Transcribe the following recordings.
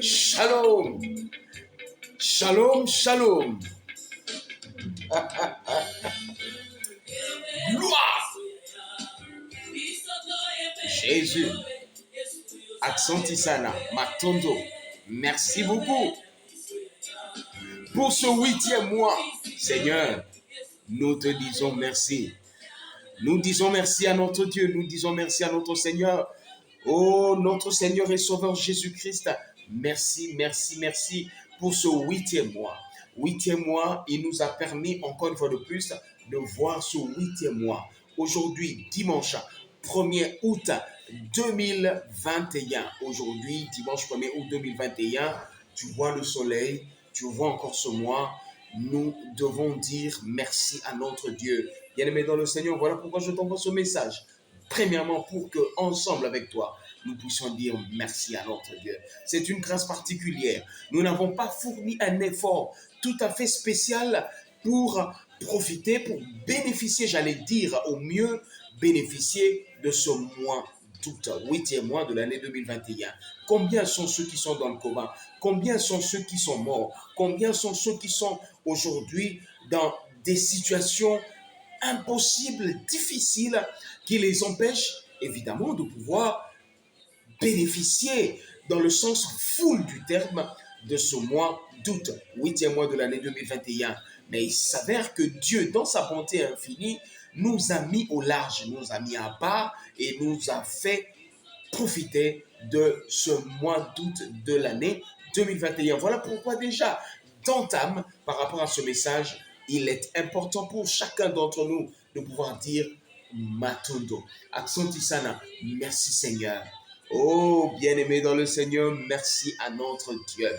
Shalom, shalom, shalom. Gloire. Jésus. Accentisana, Matondo. Merci beaucoup pour ce 8e mois. Seigneur, nous te disons merci. Nous disons merci à notre Dieu. Nous disons merci à notre Seigneur. Oh, notre Seigneur et Sauveur Jésus-Christ. Merci, merci, merci pour ce 8e mois. 8e mois, il nous a permis encore une fois de plus de voir ce 8e mois. Aujourd'hui, dimanche 1er août 2021. Aujourd'hui, dimanche 1er août 2021, tu vois le soleil, tu vois encore ce mois. Nous devons dire merci à notre Dieu. Bien-aimé dans le Seigneur, voilà pourquoi je t'envoie ce message. Premièrement, pour que, ensemble avec toi, nous puissions dire merci à notre Dieu. C'est une grâce particulière. Nous n'avons pas fourni un effort tout à fait spécial pour profiter, pour bénéficier, j'allais dire au mieux, bénéficier de ce mois d'août, 8e mois de l'année 2021. Combien sont ceux qui sont dans le coma? Combien sont ceux qui sont morts? Combien sont ceux qui sont aujourd'hui dans des situations impossibles, difficiles, qui les empêchent évidemment de pouvoir bénéficier dans le sens full du terme de ce mois d'août, 8e mois de l'année 2021. Mais il s'avère que Dieu, dans sa bonté infinie, nous a mis au large, nous a mis à part et nous a fait profiter de ce mois d'août de l'année 2021. Voilà pourquoi déjà, d'entame, par rapport à ce message, il est important pour chacun d'entre nous de pouvoir dire Matondo. Accentisana, merci Seigneur. Oh, bien-aimé dans le Seigneur, merci à notre Dieu.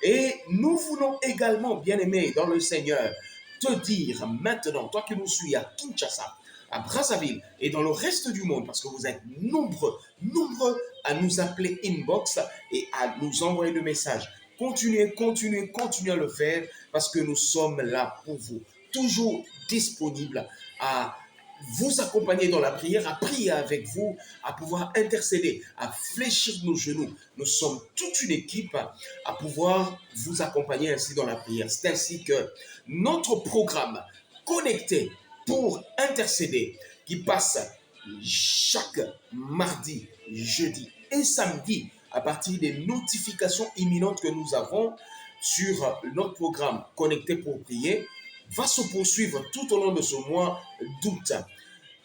Et nous voulons également, bien-aimé dans le Seigneur, te dire maintenant, toi qui nous suis à Kinshasa, à Brazzaville et dans le reste du monde, parce que vous êtes nombreux à nous appeler inbox et à nous envoyer le message. Continuez à le faire parce que nous sommes là pour vous, toujours disponibles à vous accompagner dans la prière, à prier avec vous, à pouvoir intercéder, à fléchir nos genoux. Nous sommes toute une équipe à pouvoir vous accompagner ainsi dans la prière. C'est ainsi que notre programme Connecté pour intercéder, qui passe chaque mardi, jeudi et samedi à partir des notifications imminentes que nous avons sur notre programme Connecté pour prier, va se poursuivre tout au long de ce mois d'août.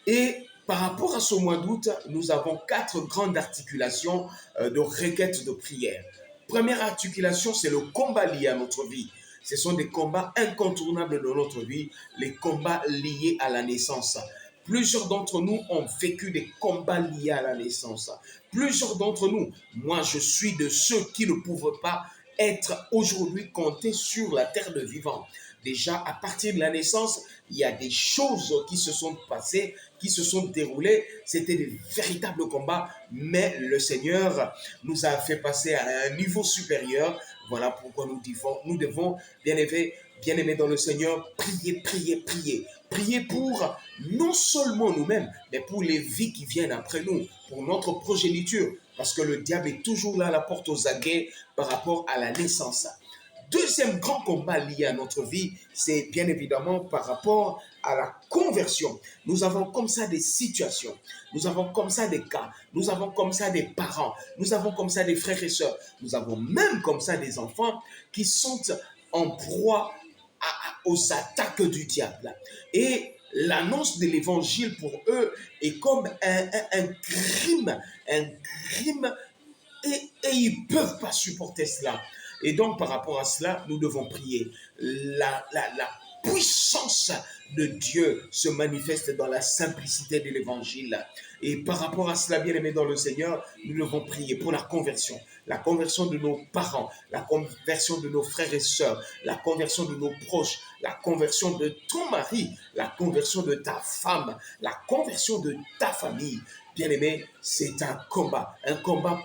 Et par rapport à ce mois d'août, nous avons 4 grandes articulations de requêtes de prière. Première articulation, c'est le combat lié à notre vie. Ce sont des combats incontournables de notre vie, les combats liés à la naissance. Plusieurs d'entre nous ont vécu des combats liés à la naissance. Plusieurs d'entre nous, moi je suis de ceux qui ne pouvaient pas être aujourd'hui comptés sur la terre de vivant. Déjà, à partir de la naissance, il y a des choses qui se sont passées, qui se sont déroulées. C'était des véritables combats, mais le Seigneur nous a fait passer à un niveau supérieur. Voilà pourquoi nous devons bien aimés dans le Seigneur, prier. Prier pour non seulement nous-mêmes, mais pour les vies qui viennent après nous, pour notre progéniture, parce que le diable est toujours là à la porte aux aguets par rapport à la naissance. Deuxième grand combat lié à notre vie, c'est bien évidemment par rapport à la conversion. Nous avons comme ça des situations, nous avons comme ça des cas, nous avons comme ça des parents, nous avons comme ça des frères et sœurs, nous avons même comme ça des enfants qui sont en proie aux attaques du diable. Et l'annonce de l'évangile pour eux est comme un crime, et ils ne peuvent pas supporter cela. Et donc, par rapport à cela, nous devons prier. La puissance de Dieu se manifeste dans la simplicité de l'évangile. Et par rapport à cela, bien aimé dans le Seigneur, nous devons prier pour la conversion de nos parents, la conversion de nos frères et sœurs, la conversion de nos proches, la conversion de ton mari, la conversion de ta femme, la conversion de ta famille. Bien-aimé, c'est un combat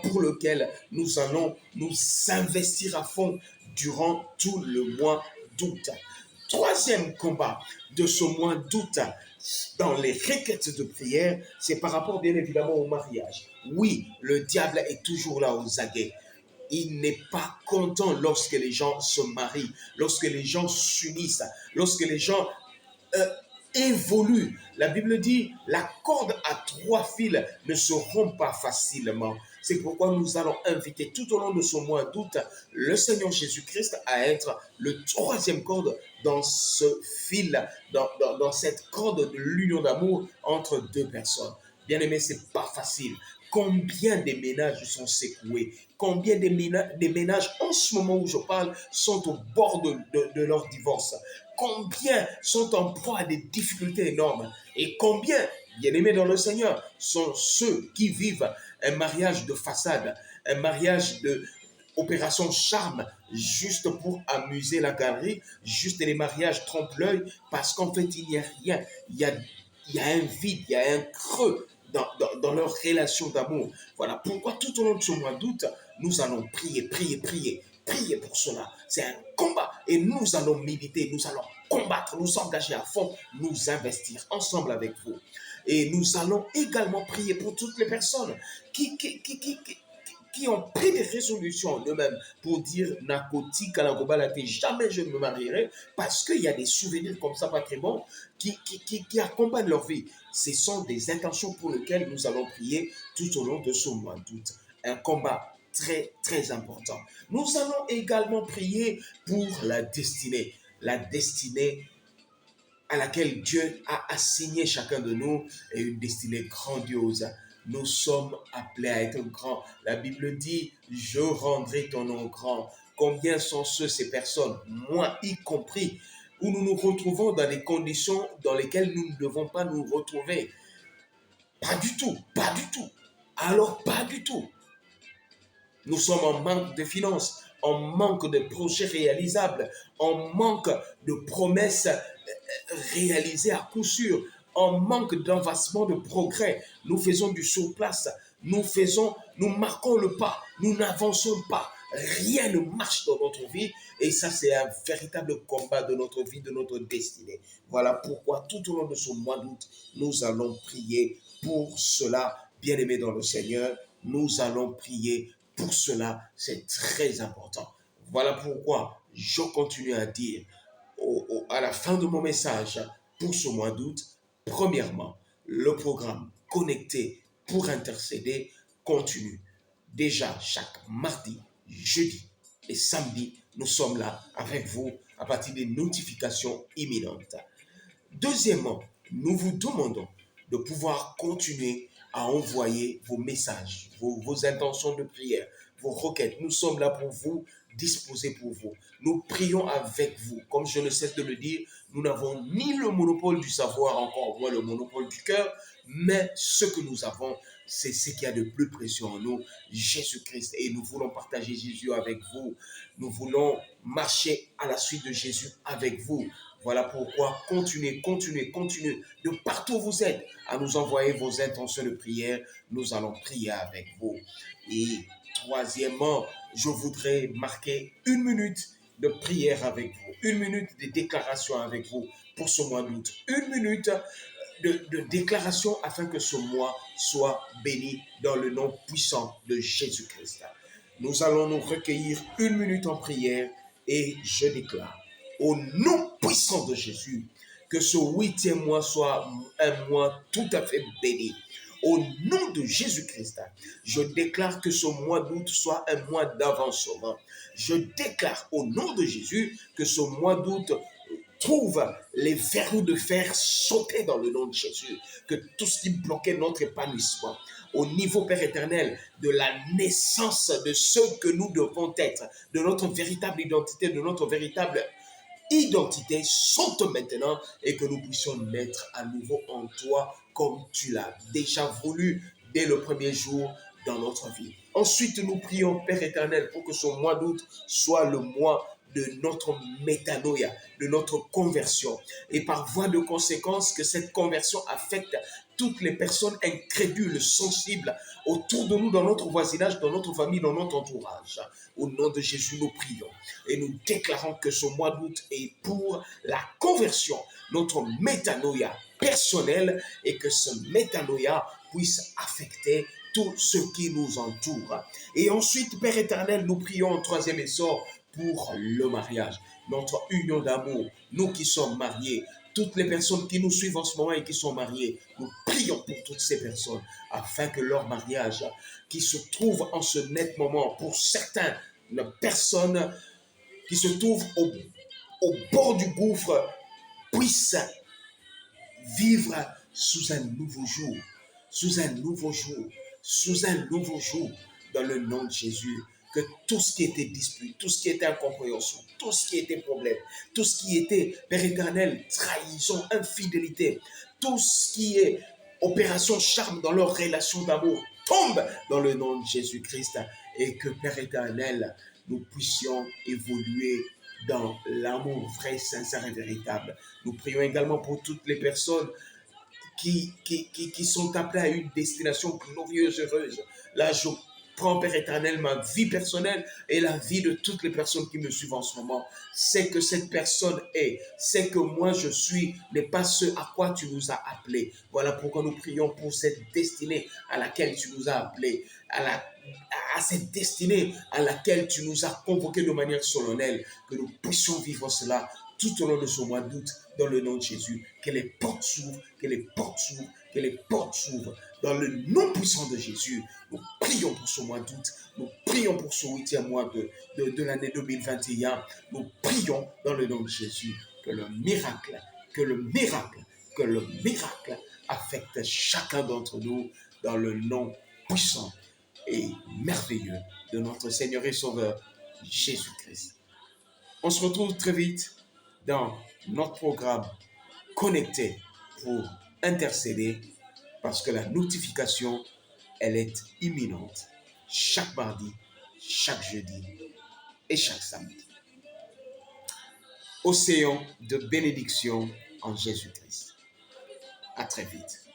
pour lequel nous allons nous investir à fond durant tout le mois d'août. troisième combat de ce mois d'août dans les requêtes de prière, c'est par rapport bien évidemment au mariage. Oui, le diable est toujours là aux aguets. Il n'est pas content lorsque les gens se marient, lorsque les gens s'unissent, lorsque les gens euh, évolue. La Bible dit, la corde à trois fils ne se rompt pas facilement. C'est pourquoi nous allons inviter tout au long de ce mois d'août le Seigneur Jésus-Christ à être le troisième corde dans ce fil, dans cette corde de l'union d'amour entre deux personnes. Bien aimé, c'est pas facile. Combien de ménages sont secoués? Combien de ménages en ce moment où je parle sont au bord de leur divorce? Combien sont en proie à des difficultés énormes? Et combien, bien-aimés dans le Seigneur, sont ceux qui vivent un mariage de façade, un mariage de opération charme, juste pour amuser la galerie, juste les mariages trompe-l'œil, parce qu'en fait, il n'y a rien. Il y a un vide, il y a un creux dans leur relation d'amour. Voilà pourquoi tout au long de ce mois d'août, nous allons prier, prier, prier, prier pour cela. C'est un combat et nous allons militer, nous allons combattre, nous engager à fond, nous investir ensemble avec vous. Et nous allons également prier pour toutes les personnes qui ont pris des résolutions en eux-mêmes pour dire Nakoti Kalagobalate, jamais je ne me marierai, parce qu'il y a des souvenirs comme ça, pas très bons, qui accompagnent leur vie. Ce sont des intentions pour lesquelles nous allons prier tout au long de ce mois d'août. Un combat très, très important. Nous allons également prier pour la destinée à laquelle Dieu a assigné chacun de nous est une destinée grandiose. Nous sommes appelés à être grands. La Bible dit, je rendrai ton nom grand. Combien sont ces personnes, moi y compris, où nous nous retrouvons dans des conditions dans lesquelles nous ne devons pas nous retrouver? Pas du tout, pas du tout. Alors, pas du tout. Nous sommes en manque de finances, en manque de projets réalisables, en manque de promesses réalisées à coup sûr, en manque d'avancement de progrès. Nous faisons du surplace, nous marquons le pas, nous n'avançons pas. Rien ne marche dans notre vie et ça c'est un véritable combat de notre vie, de notre destinée. Voilà pourquoi tout au long de ce mois d'août, nous allons prier pour cela, bien-aimés dans le Seigneur. Nous allons prier pour cela, c'est très important. Voilà pourquoi je continue à dire à la fin de mon message pour ce mois d'août, premièrement, le programme Connecté pour intercéder continue. Déjà, chaque mardi, jeudi et samedi, nous sommes là avec vous à partir des notifications imminentes. Deuxièmement, nous vous demandons de pouvoir continuer à envoyer vos messages, vos intentions de prière, vos requêtes. Nous sommes là pour vous, disposés pour vous. Nous prions avec vous. Comme je ne cesse de le dire, nous n'avons ni le monopole du savoir, encore moins le monopole du cœur, mais ce que nous avons, c'est ce qu'il y a de plus précieux en nous, Jésus-Christ. Et nous voulons partager Jésus avec vous. Nous voulons marcher à la suite de Jésus avec vous. Voilà pourquoi continuez, continuez, continuez de partout où vous êtes à nous envoyer vos intentions de prière. Nous allons prier avec vous. Et troisièmement, je voudrais marquer 1 minute de prière avec vous, 1 minute de déclaration avec vous pour ce mois d'août, 1 minute de déclaration afin que ce mois soit béni dans le nom puissant de Jésus-Christ. Nous allons nous recueillir 1 minute en prière et je déclare au nom puissant de Jésus que ce 8e mois soit un mois tout à fait béni. Au nom de Jésus-Christ, je déclare que ce mois d'août soit un mois d'avancement. Je déclare au nom de Jésus que ce mois d'août trouve les verrous de fer sautés dans le nom de Jésus. Que tout ce qui bloquait notre épanouissement, au niveau, Père éternel, de la naissance de ce que nous devons être, de notre véritable identité, de notre véritable identité saute maintenant et que nous puissions naître à nouveau en toi comme tu l'as déjà voulu dès le premier jour dans notre vie. Ensuite, nous prions, Père éternel, pour que ce mois d'août soit le mois de notre métanoïa, de notre conversion. Et par voie de conséquence, que cette conversion affecte toutes les personnes incrédules, sensibles autour de nous, dans notre voisinage, dans notre famille, dans notre entourage. Au nom de Jésus, nous prions et nous déclarons que ce mois d'août est pour la conversion, notre métanoïa personnelle, et que ce métanoïa puisse affecter tout ce qui nous entoure. Et ensuite, Père éternel, nous prions en troisième essor pour le mariage, notre union d'amour, nous qui sommes mariés, toutes les personnes qui nous suivent en ce moment et qui sont mariées, nous prions pour toutes ces personnes afin que leur mariage qui se trouve en ce net moment, pour certaines personnes qui se trouvent au bord du gouffre, puissent vivre sous un nouveau jour, sous un nouveau jour, sous un nouveau jour, dans le nom de Jésus. Que tout ce qui était dispute, tout ce qui était incompréhension, tout ce qui était problème, tout ce qui était, Père éternel, trahison, infidélité, tout ce qui est opération charme dans leur relation d'amour, tombe dans le nom de Jésus-Christ, et que, Père éternel, nous puissions évoluer dans l'amour vrai, sincère et véritable. Nous prions également pour toutes les personnes qui sont appelés à une destination glorieuse, heureuse. Là, je prends, Père éternel, ma vie personnelle et la vie de toutes les personnes qui me suivent en ce moment. C'est que cette personne est, c'est que moi je suis, n'est pas ce à quoi tu nous as appelés. Voilà pourquoi nous prions pour cette destinée à laquelle tu nous as appelés, à cette destinée à laquelle tu nous as convoqués de manière solennelle, que nous puissions vivre cela tout au long de ce mois d'août, dans le nom de Jésus. Que les portes s'ouvrent, que les portes s'ouvrent, que les portes s'ouvrent. Dans le nom puissant de Jésus, nous prions pour ce mois d'août. Nous prions pour ce 8e mois de l'année 2021. Nous prions dans le nom de Jésus que le miracle, que le miracle, que le miracle affecte chacun d'entre nous dans le nom puissant et merveilleux de notre Seigneur et Sauveur Jésus-Christ. On se retrouve très vite dans notre programme Connecté pour intercéder, parce que la notification, elle est imminente chaque mardi, chaque jeudi et chaque samedi. Océan de bénédiction en Jésus-Christ. À très vite.